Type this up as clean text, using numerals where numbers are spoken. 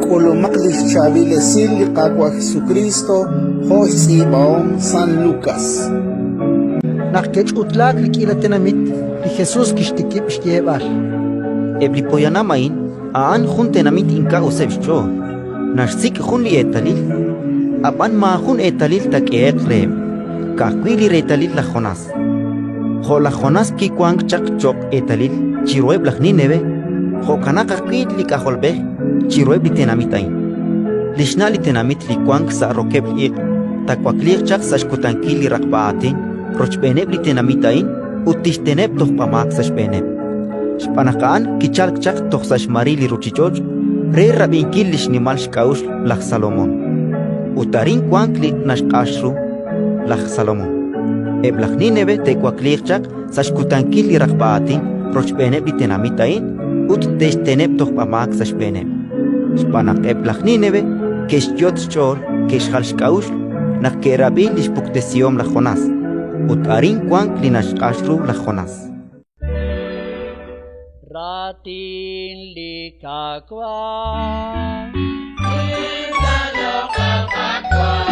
Colomaklis chavilesil Qaqua Jesucristo, Josibao San Lucas. Nakech utlak likilatenamit li Jesús kishtikip xtiebal. Eblipoyanamain, aan juntenamit inka usebcho. Narsik jun li etalil. Apan ma jun etalil tak eqrem. Kakwili retalil la Jonas. Jo la Jonas ki kwang chak chok etalil. Chirueb la Nineve. Jo kanaka kwid li kaholbe. Chirueb li tenamitain. Lishna li tenamit li kwang sa rokeb ik. Takwaklir chak sa shkutankil li rakbaatin. Rochbeneb li tenamitain. Utisteneb toh pamak sa shbeneb. Spanakaan kichalk chak toh sa shmarili ruchichoj. Re rabinkil li shnimal shkaush lach Salomon. Utarin kwangli nashkashru lach Salomon. Eblach Nineve te kwaklichak sa shkutankil li rakbaatin. Rochbeneb li tenamitain. Ut testeneb toh pamak sa shbeneb. Spanak eblach Nineve keshyot chol keshalshkaush nak kerabil li shpuktesiom la Jonas. Utarin kwangli nashkashru la Jonas. Ratin likakwa, Kita lokal kakwa.